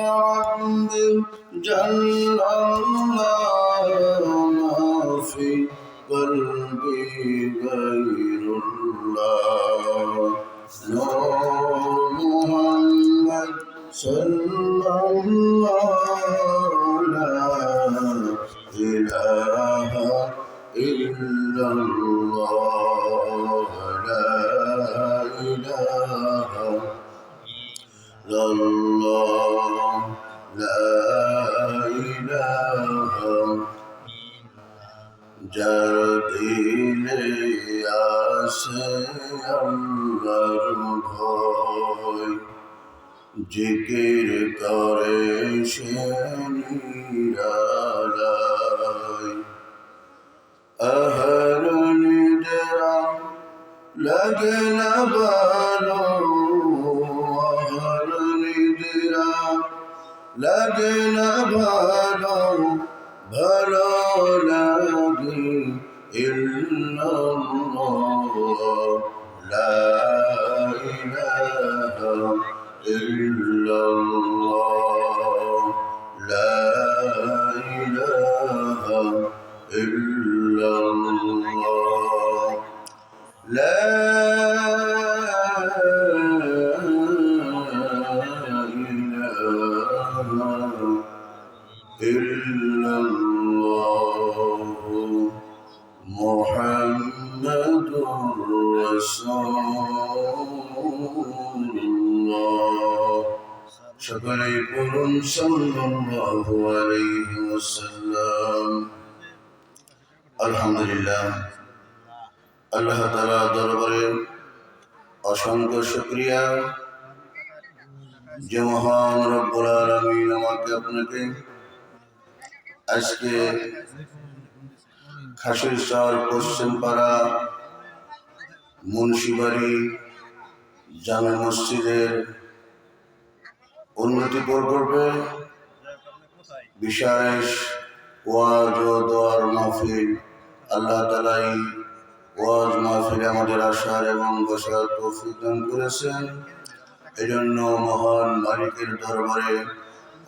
ربي جل الله ما في قلبي غير الله نور محمد صلى الله لا إله إلا الله لا إله إلا الله لا إله যার দিলে আসে আল্লাহর ভয় জিকির করে সে নিরালায় আহার নিদ্রা লাগে না ভালো আহার নিদ্রা লাগে না ভালো ভালো লাগে ইল্লাল্লাহ লা ইলাহা ইল্লাল্লাহ লা ইলাহা ইল্লাল্লাহ লা মুহাম্মাদুর রাসূলুল্লাহ সকলে পড়ুন সাল্লাল্লাহু আলাইহি ওয়াসাল্লাম। আলহামদুলিল্লাহ, আল্লাহ তাআলা দরবারে অসংখ্য শুকরিয়া যে মহান রব্বুল আলামিন আমাকে আপনাকে আজকে খাসিরচর পশ্চিম পাড়া মুন্সিবাড়ি জামে মসজিদের উন্নতি প্রকল্পে বিশেষ ওয়াজ ও দোয়ার মাহফিল আল্লাহ তাআলাই ওয়াজ মাহফিলে আমাদের আসার এবং বসার তৌফিক দান করেছেন। এজন্য মহান মালিকের দরবারে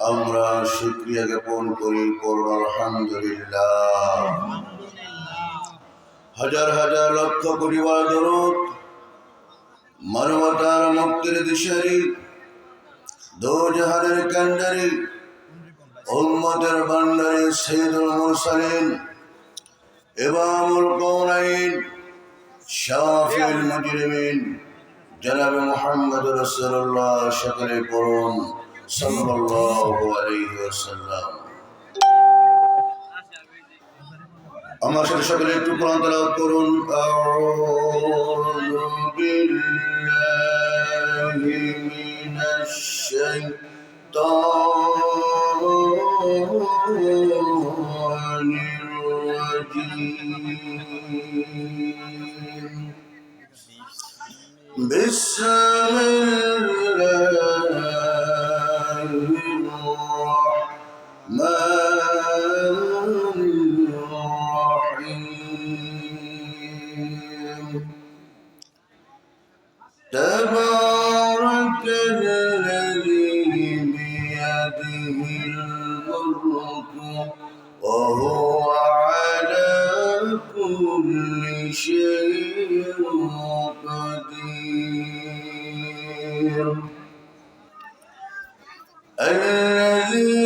আমরা শুকরিয়া জ্ঞাপন করি, পড়ব আলহামদুলিল্লাহ। হাজার হাজার লক্ষ কোটি বার দরুদ মানবতার মুক্তির দিশারি দোজাহানের কান্ডারি উম্মতের ভান্ডারি সাইয়্যিদুল মুরসালিন ইমামুল কাউনাইন শাফিউল মুজরিমিন জনাব মুহাম্মদুর রাসূলুল্লাহ সকলে পড়ুন সাল্লাল্লাহু আলাইহি ওয়াসাল্লাম। আমার সাথে সকলে একটু কোরআন তেলাওয়াত করুন। আউযু বিল্লাহি মিনাশ শাইতানির রাজীম। বিসমিল্লাহির রাহমানির রাহিম। তাবারাকাল্লাযী বিয়াদিহিল মুলকু ওয়া হুয়া আলা কুল্লি শাইইন قدير الذي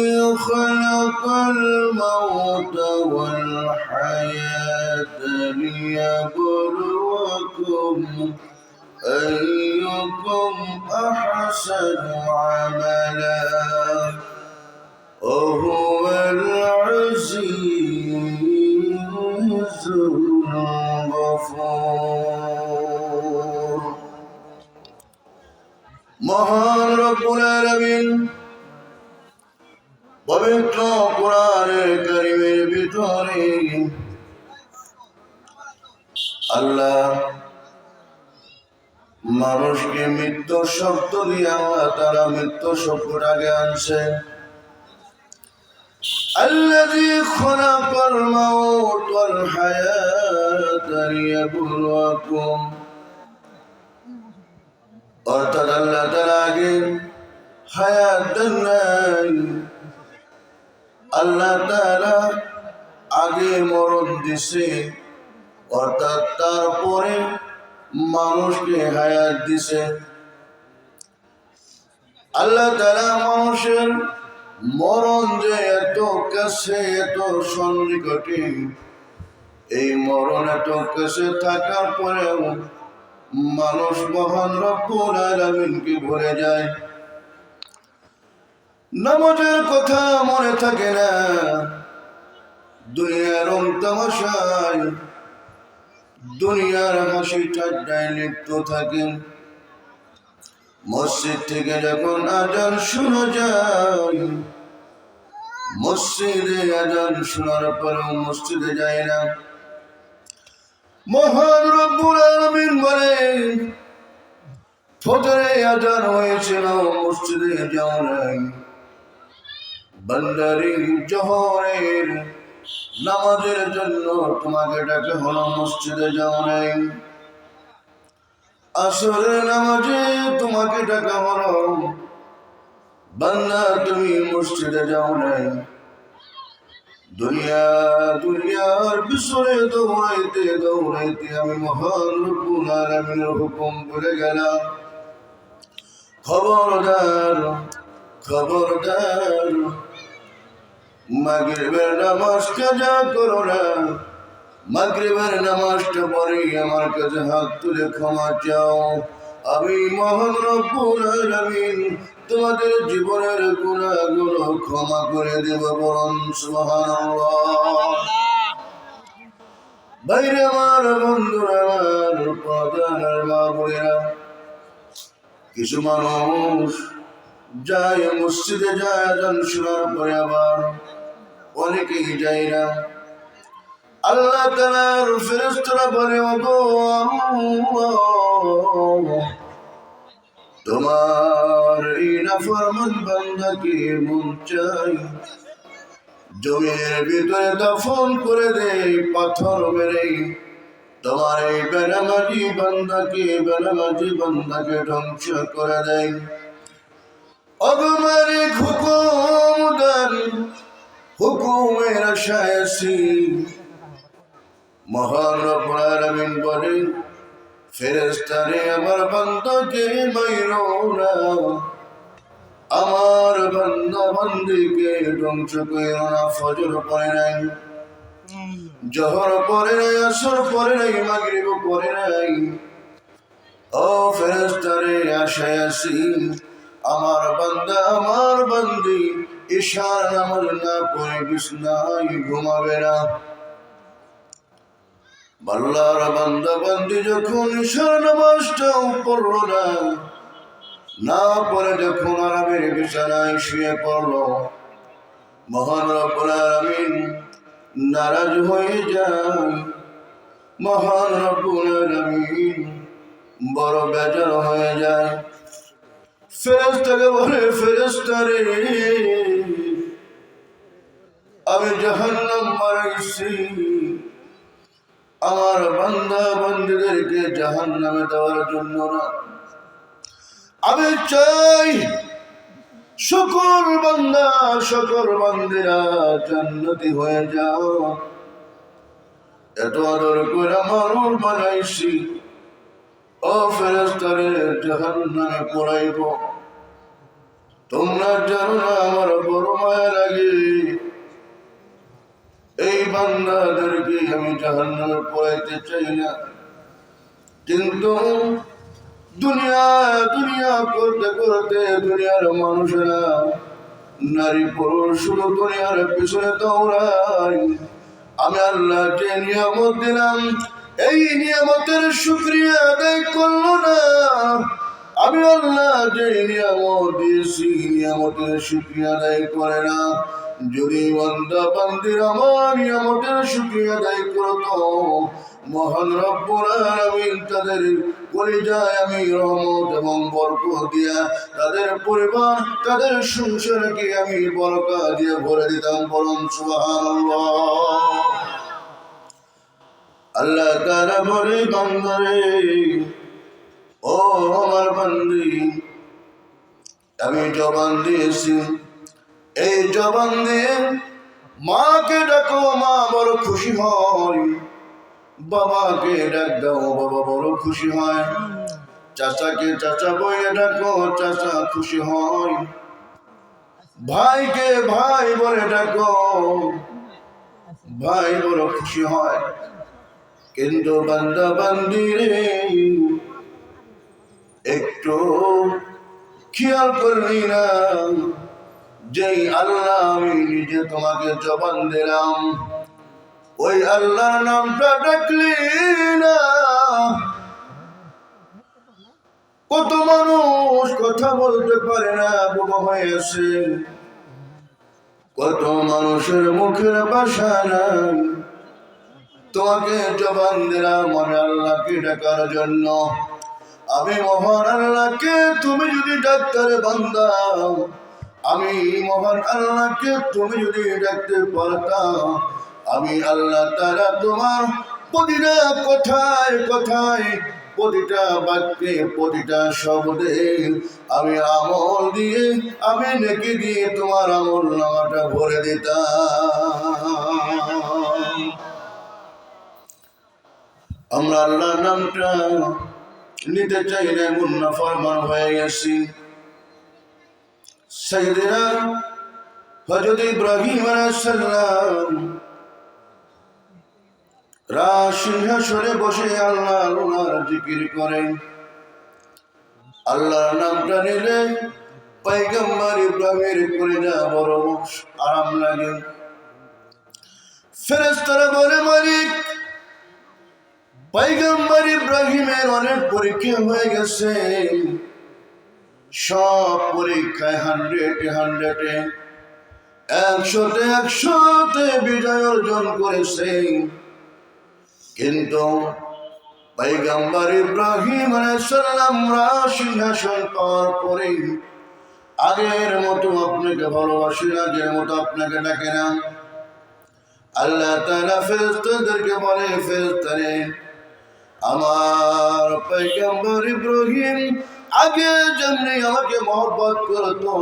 خلق الموت والحياة ليبلوكم أيكم أحسن عملا وهو العزيز الغفور। মহান রব্বুল আলামিন পবিত্র কোরআনের কারিমের ভিতরে আল্লাহ মানুষকে মৃত্যু শব্দ দিয়া তারা মৃত্যু শব্দটাকে আনছে। الذي خلق الموت والحياة ليبلوكم অর্থাৎ আল্লাহ তাআলা আগে হায়াত দেন নাই, আল্লাহ তাআলা আগে মরণ দিছে, অর্থাৎ তারপরে মানুষকে হায়াত দিছে। আল্লাহ তাআলা মানুষের মরণ যে এত কাছে, এত সন্নিকটে, এই মরণ এত কাছে থাকার পরেও মানুষ মহান রব্বুল আলামিনকে ভুলে যায়। নামাজের কথা মনে থাকে না, দুনিয়ার রং তামাশায়, দুনিয়ার হাসি ঠাট্টায় লিপ্ত থাকেন। মসজিদ থেকে যখন আজান শোনা যায়, মসজিদে আজান শোনার পরেও মসজিদে যায় না। মহান রব্বুল আলামিন বলেন, ফজরে আজান হয়েছিল, মসজিদে যাও নাই। বান্দারি জোহরের নামাজের জন্য তোমাকে ডাকা হলো, মসজিদে যাও নাই। আসরের নামাজে তোমাকে ডাকা হলো, বান্দা তুমি মসজিদে যাও নাই। দুনিয়ার পিছনে দৌড়াইতে দৌড়াইতে আমি মহান রব্বুল আলামিনের হুকুম ভুলে গেলাম। খবরদার, খবরদার, মাগরিবের নামাজ কাজা করো না। মাগরিবের নামাজটা পড়ে আমার কাছে হাত তুলে ক্ষমা চাও। আমি মহান রব্বুল আলামিন তোমাদের জীবনের গুনাহগুলো ক্ষমা করে দেব। বলুন সুবহানাল্লাহ। বাইরে আমার বন্ধুরা, আমার প্রধানের মা বোনেরা, কিছু মানুষ যায় মসজিদে, যায় আজান শোনার পরে আবার অনেকেই যায় না। আল্লাহ তাআলার ফেরেশতারা বলে, ওগো আল্লাহ, তোমার এই নাফরমান বান্দাকে মন চাই জমির ভিতরে দাফন করে দেই, পাথর মেরে তোমার এই বেনামাজি বান্দাকে ধ্বংস করে দেয়। ওগো মালিক, হুকুম দেন, হুকুমের আশায় আছি। মহান রব্বুল আলামিন বলেন, ফেরেশতারে আমার বান্দাকে মাইরো না, আমার বান্দা বান্দিকে ধ্বংস কইরো না। ফজর পড়ে নাই, জোহর পড়ে নাই, আসর পড়ে নাই, মাগরিব পড়ে নাই। ও ফেরেশতারে আশায় আছি, আমার বান্দা আমার বান্দি ঈশার নামাজ না পড়ে বিছনায় ঘুমাবে না। আল্লাহর বান্দা বান্দি যখন ঈশার নামাজটাও পড়লো না পড়ে যখন আরামের বিছানায় শুয়ে পড়লো, মহান রব্বুল আলামিন নারাজ হয়ে যায়। মহান রব্বুল আলামিন বড় বেজার হয়ে যায়। ফেরেশতাকে বলে, ফেরেশতারে আমি জাহান্নাম বানাইছি, আমার বান্দা বান্দীদেরকে জাহান্নামে দেওয়ার জন্য না। আমি চাই সকল বান্দা সকল বান্দীরা জান্নাতি হয়ে যাও। এত আদর করে মানুষ বানাইছি, ও ফেরেশতারে জাহান্নামে পোড়াইব। তোমরা জানো না আমার বড় মায়া লাগে, এই বান্দাদেরকে আমি জাহান্নামে পোড়াইতে চাই না। কিন্তু দুনিয়া করতে করতে দুনিয়ার মানুষেরা, নারী পুরুষ শুধু দুনিয়ার পিছনে দৌড়ায়। আমি আল্লাহ যে নিয়ামত দিলাম, এই নিয়ামতের শুকরিয়া আদায় করলো না। আমি আল্লাহ যে নিয়ামত দিয়েছি, নিয়ামতের শুকরিয়া আদায় করে না। যদি বান্দা বান্দির আমার নিয়ামতের শুকরিয়া আদায় করতো, মহান রব্বুল আলামিন তাদের কলিজায় আমি রহমত এবং বরকত দিয়া তাদের পরিবার, তাদের সংসারকে আমি বরকত দিয়ে ভরে দিতাম। বলুন সুবহানাল্লাহ। আল্লাহ তাআলা বলে, বান্দারে, ও আমার বান্দি, আমি জবান দিয়েছি, এই জবান দিয়ে মাকে ডাকো, মা বড় খুশি হয়। বাবাকে ডাক দাও, বাবা বড় খুশি হয়। চাচাকে চাচা বলে ডাকো, চাচা খুশি হয়। ভাইকে ভাই বলে ডাকো, ভাই বড় খুশি হয়। কিন্তু বান্দা বান্দি রে, একটু খেয়াল করলি না, যেই আল্লাহ আমি নিজে তোমাকে জবান দিলাম, ওই আল্লাহর নামটা ডাকলি না। কত মানুষ কথা বলতে পারে না, বোবা হয়ে আছে। কত মানুষের মুখের ভাষা নাই। তোমাকে জবান দিলাম আমি আল্লাহকে ডাকার জন্য। আমি মহান আল্লাহকে তুমি যদি ডাক্তারে বান্দা, আমি মহান আল্লাহকে তুমি যদি ডাকতে পারতাম, আমি আল্লাহ তাআলা তোমার প্রতিটা কথায় কথায়, প্রতিটা বাক্যে, প্রতিটা শব্দে আমি আমল দিয়ে, আমি নেকি দিয়ে তোমার আমল নামাটা ভরে দিতাম। আমরা আল্লাহর নামটা নিতে চাই না, মুন্না ফরমান হয়ে গেছি। সাইয়েদনা হযরত ইব্রাহিম আলাইহিস সালাম রাজসিংহাসনে বসে আল্লাহর জিকির করেন। আল্লাহর নামটা নিলে পয়গম্বর ইব্রাহিমের কলিজা বড় আরাম লাগে। ফেরেশতারা বলে, মালিক, পয়গম্বর ইব্রাহিমের অনেক পরীক্ষা হয়ে গেছে, সব পরীক্ষায় 100-100 100-100 বিজয় অর্জন করেছে। কিন্তু পয়গম্বর ইব্রাহিম আলাইহিস সালাম সিংহাসন পাওয়ার পরে আগের মতো আপনাকে ভালোবাসে, আগের মতো আপনাকে ডাকে না। আল্লাহ তাআলা ফেরেশতাদেরকে বলে, ফেরেশতারে, আমার পয়গম্বর ইব্রাহিম আগে যেমনি আমাকে মহব্বত করতো,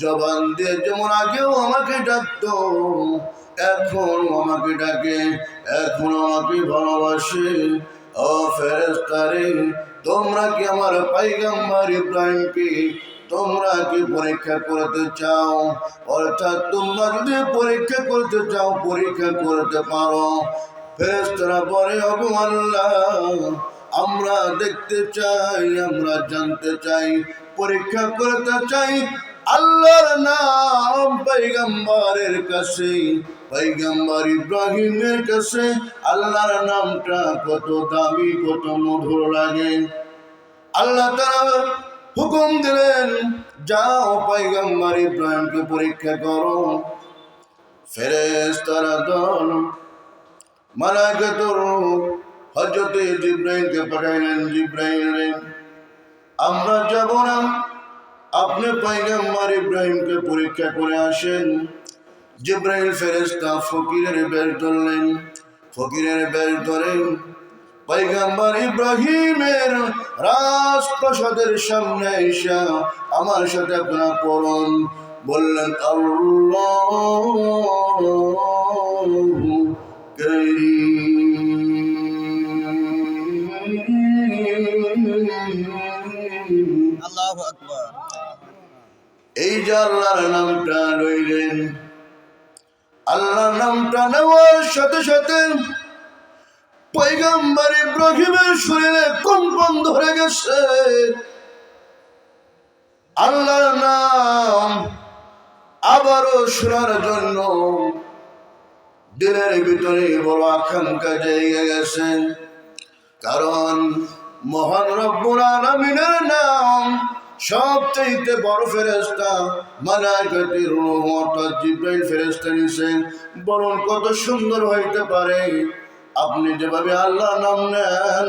জবান দিয়ে যেমন আগেও আমাকে ডাকতো, এখন আমাকে ডাকে, এখন আমাকে ভালোবাসে। ও ফেরেশতারে, তোমরা কি আমার পয়গম্বর ইব্রাহিমকে তোমরা কি পরীক্ষা করতে চাও? অর্থাৎ তোমরা যদি পরীক্ষা করতে চাও, পরীক্ষা করতে পারো। ফেরেশতারা বলে, ওগো আল্লাহ, আমরা দেখতে চাই, আমরা জানতে চাই, পরীক্ষা করতে চাই আল্লাহর নাম পয়গম্বরের কাছে, পয়গম্বর ইব্রাহিমের কাছে আল্লাহর নামটা কত দামি, কত মধুর লাগে। আল্লাহ তাআলা হুকুম দিলেন, যাও পয়গম্বর ইব্রাহিমকে পরীক্ষা করো। ফেরেশতারা দল মালায়েকাতুর হযরত জিবরাইলকে পাঠাইলেন, জিবরাইল, আমরা যাব না, আপনি পয়গম্বর ইব্রাহিমকে পরীক্ষা করে আসেন। জিবরাইল ফেরেশতা ফকিরের বেশ ধরলেন, ফকিরের বেশ ধরে পয়গম্বর ইব্রাহিমের রাজপ্রাসাদের সামনে এসে আমার সাথে আপনারা পড়ুন। বললেন, আল্লাহু কারীম। আল্লাহু আকবার। এই যে আল্লাহর নামটা লইলেন, আল্লাহর নামটা নেওয়ার সাথে সাথে পয়গম্বর ইব্রাহিমের শরীরে কম্পন ধরে গেছে। আল্লাহর নাম আবারও শোনার জন্য দিলের ভিতরে বড় আকাঙ্ক্ষা জেগে গেছে। কারণ মহান রব্বুল আলামিনের নাম সবচেয়ে বড় ফেরেশতা মালায়েকাতুর রূহ অর্থাৎ জিবরাইল ফেরেশতা নিছেন। বলুন কত সুন্দর হইতে পারে। আপনি যেভাবে আল্লাহর নাম নেন,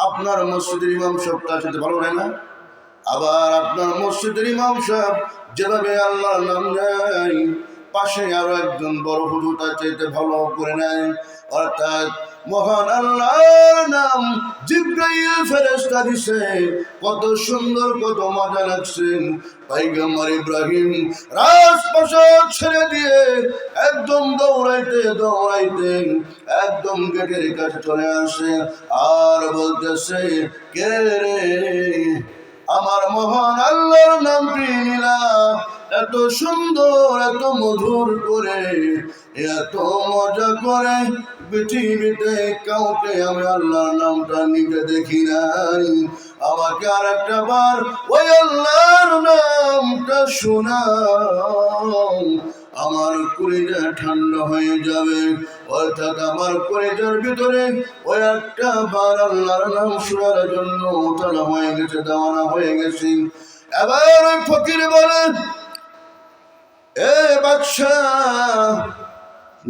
আপনার মসজিদের ইমাম সাহেব তার সাথে ভালো নেয় না? আবার আপনার মসজিদের ইমাম সাহেব যেভাবে আল্লাহর নাম নেয়, পাশে আরো একজন বড় হুজুর তার চাইতে ভালো করে নেয়। অর্থাৎ মহান আল্লাহর নাম জিবরাইল ফেরেশতা দিছে, কত সুন্দর কত মজা লাগছে। পয়গম্বর ইব্রাহিম রাজপ্রাসাদ ছেড়ে দিয়ে একদম দৌড়াইতে দৌড়াইতে একদম গেটের কাছে চলে আসে আর বলতেছে, কে রে? আমার মহান আল্লাহর নামটি নিলাম, এত সুন্দর এত মধুর করে এত মজা করে পৃথিবীতে কাউকে আমি আল্লাহর নামটা নিতে দেখি নাই। আমাকে আর একটা বার ওই আল্লাহর নামটা শোনাও, আমার কলিজা ঠান্ডা হয়ে যাবে। অর্থাৎ আমার কলিজার ভিতরে ওই একটা বার আল্লাহর নাম শোনার জন্য তারা হয়ে গেছে, দেওয়ানা হয়ে গেছি। এবার ওই ফকির বলেন, এ বাদশাহ,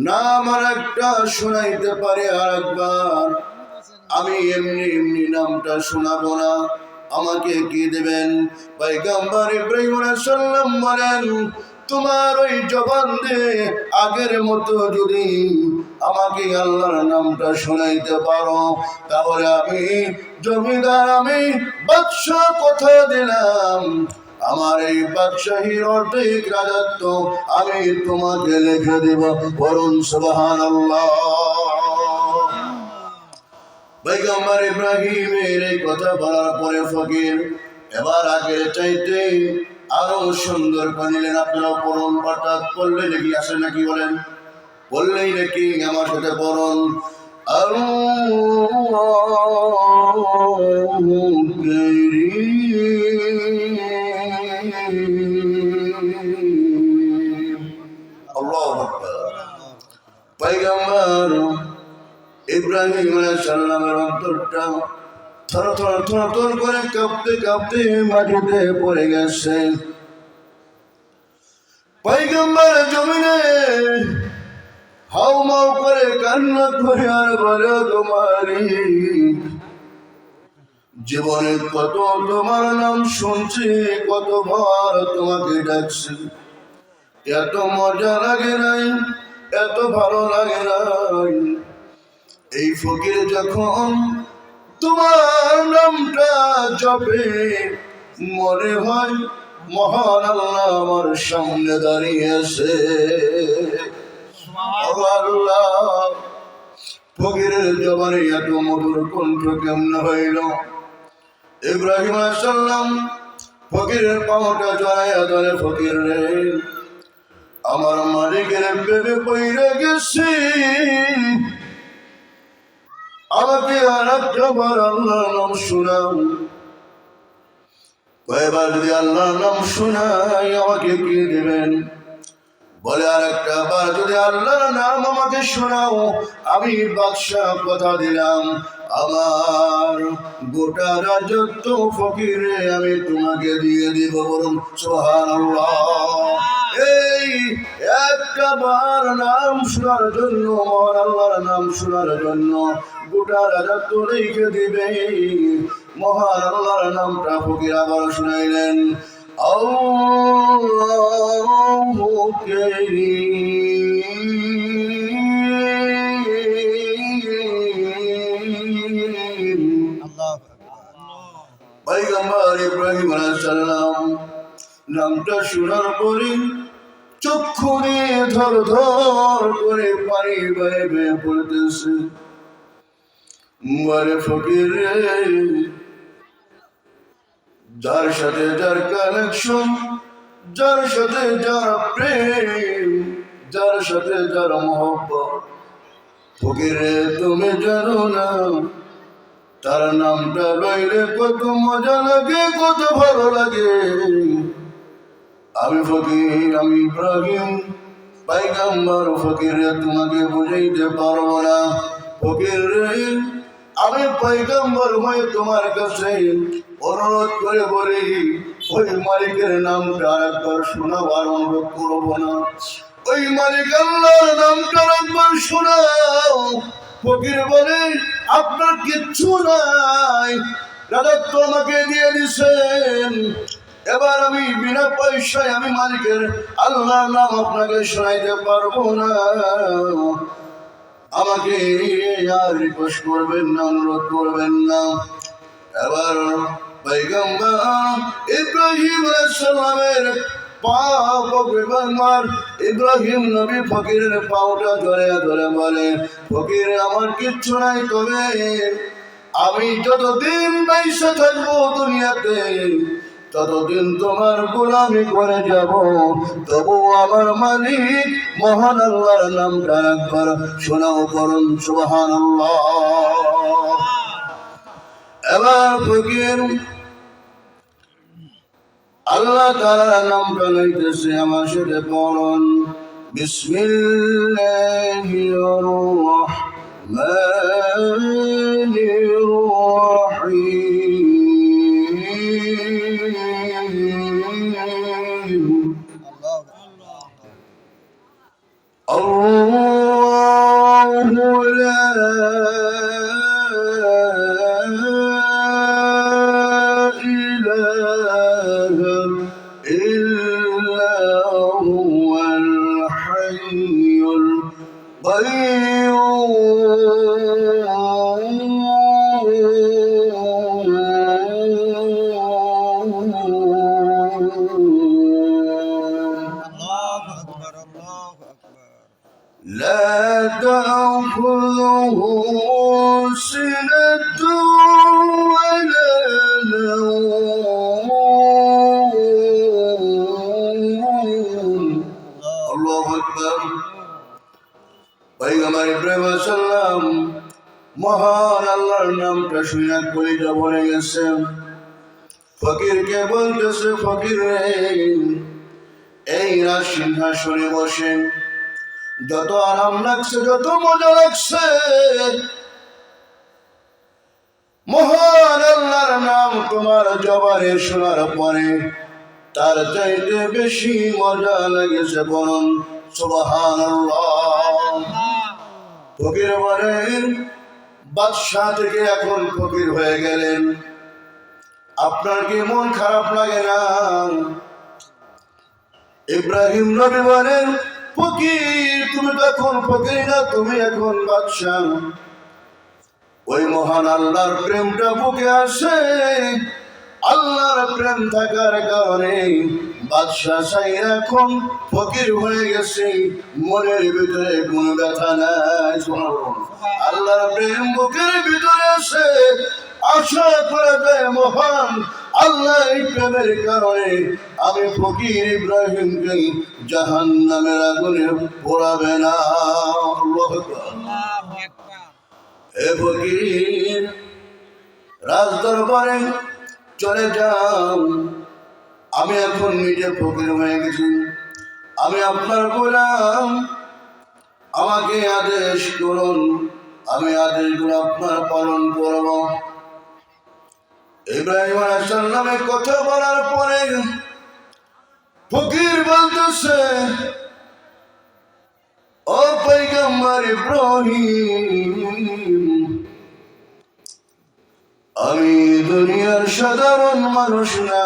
নাম আর একটা শোনাইতে পারে আর একবার, আমি এমনি এমনি নামটা শোনাবো না, আমাকে কি দেবেন? পয়গম্বর ইব্রাহিম আলাইহিস সালাম বলেন, তোমার ওই জবান দিয়ে আগের মতো যদি আমাকে আল্লাহর নামটা শোনাইতে পারো, তাহলে আমি জমিদার, আমি বাদশাহ কথা দিলাম, আমার এই বাদশাহীর অর্ধেক রাজত্ব আমি তোমাকে লিখে দেব। বলুন সুবহানাল্লাহ। পয়গম্বর ইব্রাহিমের এই কথা বলার পরে ফকির এবার আগের চাইতে আরো সুন্দর করে নিলেন। আপনারা পড়ুন, অর্থাৎ পড়লে নাকি আসে নাকি বলেন? বললেই নাকি আমার সাথে পড়ুন, আল্লাহু আকবার। পয়গম্বর ইব্রাহিম আলাইহিস সালামের অন্তরটা থর থর থর থর করে কাঁপতে কাঁপতে মাটিতে পড়ে গেছে। পয়গম্বর জমিনে হাউমাউ করে কান্না করে আর বলে, তোমারই জীবনে কত তোমার নাম শুনছি, কতবার তোমাকে ডাকছি, এত মজা লাগে নাই, এত ভালো লাগে নাই। এই ফকির যখন তোমার নামটা জপে, মনে হয় মহান আল্লাহ আমার সামনে দাঁড়িয়েছে। আল্লাহ, ফকিরের জবানে এত মধুর কণ্ঠ কেমন হইল? ইব্রাহিম আলাইহিস সালাম ফকিরের পাওটা জড়াইয়া ধরে, ফকির রে, আমার মালিকের প্রেমে পইড়ে গেছি, আমাকে আর একটা বার আল্লাহর নাম শোনাও। কয়বার যদি আল্লাহর নাম শোনাই আমাকে কি দেবেন? বলে, আর একটা বার যদি আল্লাহর নাম আমাকে শোনাও, আমি বাদশাহ কথা দিলাম, আমার গোটা রাজত্ব ফকিরে আমি তোমাকে দিয়ে দিব। বলুন সুবহানাল্লাহ। এই একটা বার নাম শোনার জন্য, মহান আল্লাহর নাম শোনার জন্য গোটা রাজত্ব রেখে দিবে। মহান আল্লাহর নামটা ফকির আবার শুনাইলেন, আল্লাহু কারীম। পয়গম্বর ইব্রাহিম আলাইহিস সালাম নামটা শোনার পরে চক্ষু দিয়ে ধর ধর করে পানি বয়ে বয়ে পড়তেছে। বলে, ফকির রে, যার সাথে যার কানেকশন, যার সাথে যার প্রেম, যার সাথে যার মহব্বত, ফকির রে তুমি জানো না তার নামটা লইলে কত মজা লাগে, কত ভালো লাগে। আমি ফকির, আমি ইব্রাহিম পয়গম্বর, ফকির রে তোমাকে বুঝাইতে পারবো না। ফকির রে, আমি পয়গম্বর হয়ে তোমার কাছে অনুরোধ করে বলি, ওই মালিকের নামটা একবার শোনাবার অনুরোধ করবো না? ওই মালিক আল্লাহর নামটা একবার শোনাও। ফকির বলে, আপনার কিচ্ছু নাই, রাজত্ব আমাকে দিয়ে দিছেন, এবার আমি বিনা পয়সায় আমি মালিকের আল্লাহর নাম আপনাকে শোনাইতে পারবো না। আমাকে আর রিকোয়েস্ট করবেন না, অনুরোধ করবেন না। এবার পয়গম্বর ইব্রাহিম আলাইহিস সালামের ইব্রাহিম নবী ফকিরের পাওটা ধরে ধরে বলে, ফকির আমার কিচ্ছু নাই, তবে আমি যতদিন বেঁচে থাকবো দুনিয়াতে ততদিন তোমার গোলামি করে যাব। তবু আমার মালিক মহান আল্লাহর নামটা একবার শোনাও, করুন সুবহানাল্লাহ। এবার ফকির আল্লাহ তাআলার নামটা লইতেছে, আমার সাথে পড়ুন, বিসমিল্লাহির রহমানির রহিম। আল্লাহু লা ইলাহা ইল্লা হুয়াল হাইয়ুল لا تأخذه سنة ولا نوم. الله أكبر. পয়গম্বর ইব্রাহিম আলাইহিস সালাম মহান আল্লাহর নামটা শুনে কলিজা ভরে গেছে। ফকিরকে বলতেছে, ফকির রে, এই রাজ সিংহাসনে বসে যত আরাম লাগছে, যত মজা লাগছে, মহান আল্লাহর নাম তোমার জবানে শোনার পরে তার চাইতে বেশি মজা লেগেছে, বলুন সুবহানাল্লাহ। ফকির বলেন, বাদশাহ থেকে এখন ফকির হয়ে গেলেন, আপনার কি মন খারাপ লাগে না? ইব্রাহিম নবী বলেন, ফকির তুমি তো এখন ফকির না, তুমি এখন বাদশাহ। ওই মহান আল্লাহর প্রেমটা বুকে আসে, আল্লাহর প্রেম থাকার কারণে বাদশাহ চাই এখন ফকির হয়ে গেছে, মনের ভিতরে কোনো ব্যথা নাই। আল্লাহর প্রেম বুকের ভিতরে আসে, আশা করে দেয় মহান আল্লাহ এই প্রেমের কারণে আমি ফকির ইব্রাহিমকে জাহান্নামের আগুনে পোড়াবে না। এ ফকির, রাজদরবারে চলে যাও, আমি এখন নিজে ফকির হয়ে গেছি, আমি আপনার গোলাম, আমাকে আদেশ করুন, আমি আদেশগুলো আপনার পালন করব। ইব্রাহিম আলাইহিস সালামের কথা বলার পরে ফকির বলতেছে, ও পয়গম্বর ইব্রাহিম, আমি দুনিয়ার সাধারণ মানুষ না,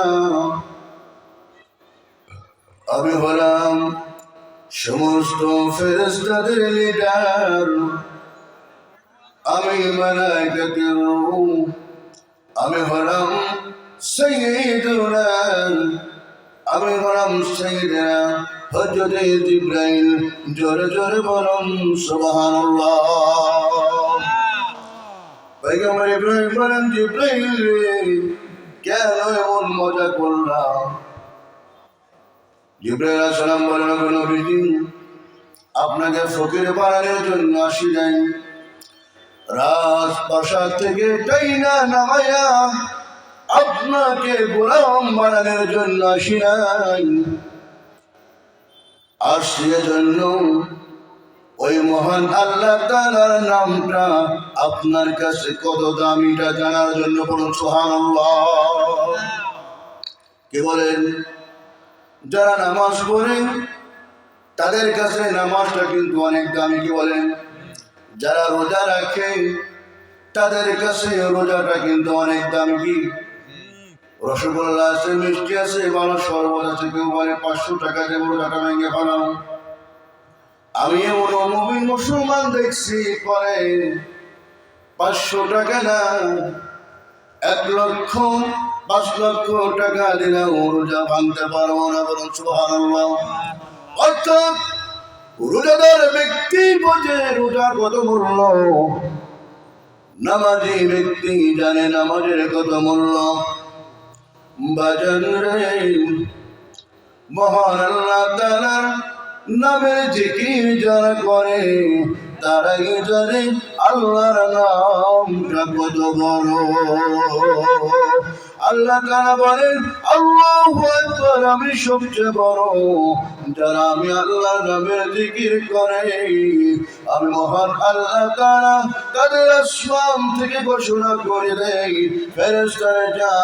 আমি হলাম সমস্ত ফেরেশতাদের লিডার, আমি মালায়েকাতের রূহ, আমি হলাম সাইয়্যিদুনা, আমি হলাম সাইয়্যিদনা হযরত জিবরাইল। জোরে জোরে বলুন সুবহানাল্লাহ। পয়গম্বর ইব্রাহিম বলেন, জিবরাইল কেন এমন মজা করলাম? জিবরাইল আলাইহিস সালাম বলেন, নবীজি, আপনাকে ফকির বানানোর জন্য আসি নাই, রাজপ্রাসাদ থেকে টাইনা নামায়া আপনাকে গোলাম বানানোর জন্য আসি নাই, আসছি এজন্য ওই মহান আল্লাহ তাআলার নামটা আপনার কাছে কত দামিটা জানার জন্য। বলুন সুবহানাল্লাহ। কে বলেন? যারা নামাজ পড়ে তাদের কাছে নামাজটা কিন্তু অনেক দামি। কি বলেন? যারা রোজা রাখে তাদের কাছে রোজাটা কিন্তু অনেক দামি। কি? রসগোল্লা আছে, মিষ্টি আছে, মানুষ শরবত আছে, কেউ বলে 500 টাকা দেবো, রোজাটা ভেঙে ফেলাম। আমি এমন মুমিন মুসলমান দেখছি পরে 500 টাকা না 1,05,00,000 টাকা দিলেও রোজা ভাঙতে পারবো না, বরং সুবহানাল্লাহ। অর্থাৎ রোজাদার ব্যক্তি বোঝে রোজা কত মূল্য, নামাজি ব্যক্তি জানে নামাজের কত মূল্য। বাজান রে, মহান আল্লাহ তাআলার নামের জিকির যারা করে তারাই জানে আল্লাহর নামটা কত বড়। আল্লাহ তাআলা বলেন, আল্লাহু আকবার, আমি সবচেয়ে বড়। যারা আমি আল্লাহর নামের জিকির করে, আমি মহান আল্লাহ তাআলা তাদের আসমান থেকে ঘোষণা করে দেই, ফেরেশতারা যা,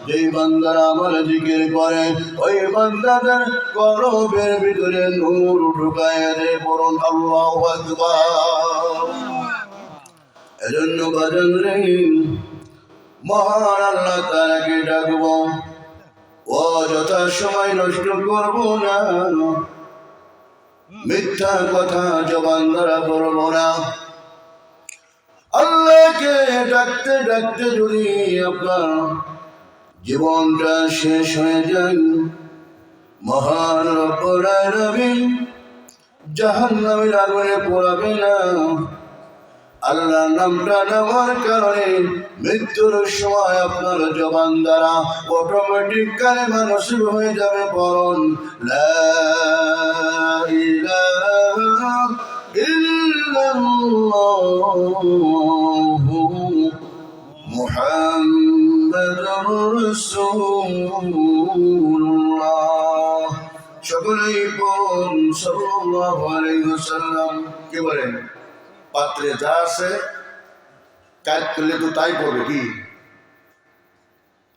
যেই বান্দারা আমার জিকির করে ওই বান্দাদের কলবের ভিতরে নূর ঢুকায় দেয়। বলুন আল্লাহু আকবার। এজন্য বাজান রে, মহান আল্লাহ তাআলাকে ডাকবো, অযথা সময় নষ্ট করবো না, মিথ্যা কথা জবান দ্বারা বলবো না। আল্লাহকে ডাকতে ডাকতে যদি আপনার জীবনটা শেষ হয়ে যায়, মহান রব্বুল আলামিন জাহান্নামের আগুনে পোড়াবে না। আল্লাহর নামটা নেওয়ার কারণে মৃত্যুর সময় আপনার জবান দ্বারা অটোমেটিক কালেমা নসিব হয়ে যাবে। বলুন লা ইলাহা ইল্লাল্লাহু মুহাম্মাদুর রাসূলুল্লাহ। সকলেই বলুন সাল্লাল্লাহু আলাইহি ওয়াসাল্লাম। কি বলেন? পাত্রে যা আছে কাজ করলে তো তাই করবে। কি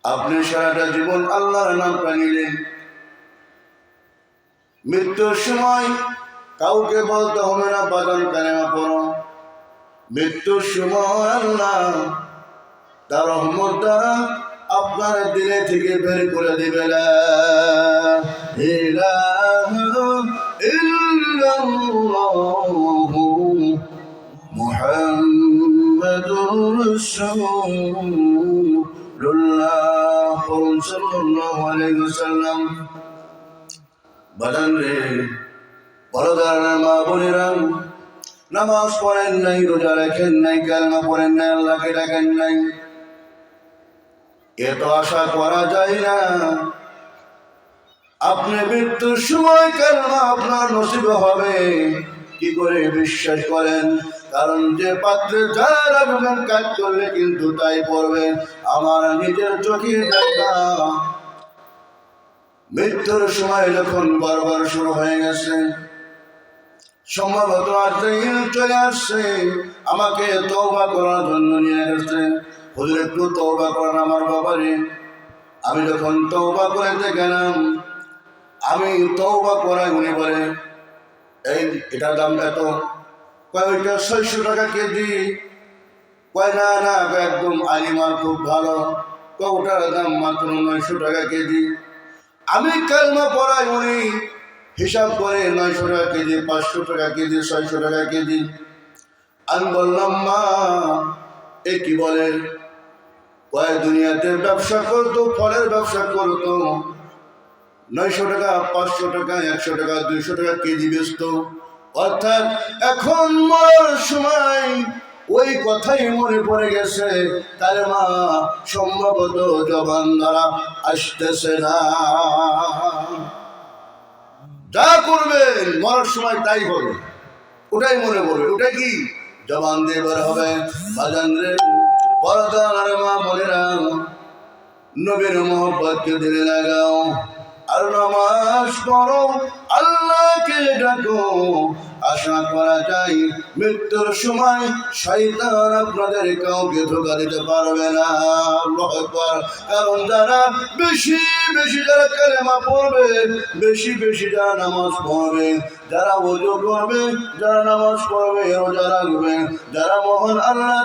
আপনি সারাটা জীবন আল্লাহর নামটা নিলেন, মৃত্যুর সময় কাউকে বলতে হবে না বাজান কালেমা পড়ো। মৃত্যুর সময় আল্লাহ তার রহমত দ্বারা আপনার দিলে থেকে বের করে দিবে লা ইলাহা ইল্লাল্লাহু মুহাম্মাদুর রাসূলুল্লাহ সাল্লাল্লাহু আলাইহি ওয়াসাল্লাম। বাজান রে, বড়দার মা বোনেরা, নামাজ পড়েন নাই, রোজা রাখেন নাই, কালেমা পড়েন নাই, আল্লাহকে ডাকেন নাই, এত আশা করা যায় না আপনি মৃত্যুর সময় কালেমা আপনার নসিব হবে। কি করে বিশ্বাস করেন? কারণ যে পাত্রে যা রাখবেন কাজ করলে কিন্তু তাই পড়বে। আমার নিজের চোখে দেখা, মৃত্যুর সময় যখন বারবার শুরু হয়ে গেছে, সম্ভবত আজরাইল চলে আসছে, আমাকে তওবা করার জন্য নিয়ে গেছে। হুজুর একটু তওবা করেন আমার বাবারে। আমি যখন তওবা করতে গেলাম, আমি তওবা করাই, উনি বলে এই এটার দাম এত, কয় ওইটা 600 টাকা কেজি। কয় না না, একদম আলিমার খুব ভালো, কয় ওটার দাম মাত্র 900 টাকা কেজি। আমি কালেমা পড়াই, উনি হিসাব করে 900 টাকা কেজি, 500 টাকা কেজি, 600 টাকা কেজি। আমি বললাম, মা এ কি বলেন? কয় দুনিয়াতে ব্যবসা করতো, ফলের ব্যবসা করতো, 900 টাকা, 500 টাকা, 100 টাকা, 200 টাকা কেজি বেচত। অর্থাৎ এখন মরার সময় ওই কথাই মনে পড়ে গেছে। তাহলে মা সম্ভবত জবান দ্বারা আসতেছে না। যা করবেন মরার সময় তাই হবে, ওটাই মনে পড়বে, ওটাই কি জবান দিয়ে বের হবে। বাজান রে, পর্দার মা বোনেরা, নবীর মোহব্বতকে দিলে লাগাও, আর নামাজ পড়ো, আল্লাহকে ডাকো। আশা করা যায় মৃত্যুর সময় শয়তান আপনাদের কাউকে ধোঁকা দিতে পারবে না। আল্লাহু আকবার। কারণ যারা বেশি বেশি যারা কালেমা পড়বে, বেশি বেশি যারা নামাজ পড়বে, যারা ওযু করবে, যারা নামাজ পড়বে, রোজা রাখবে, যারা মহান আল্লাহ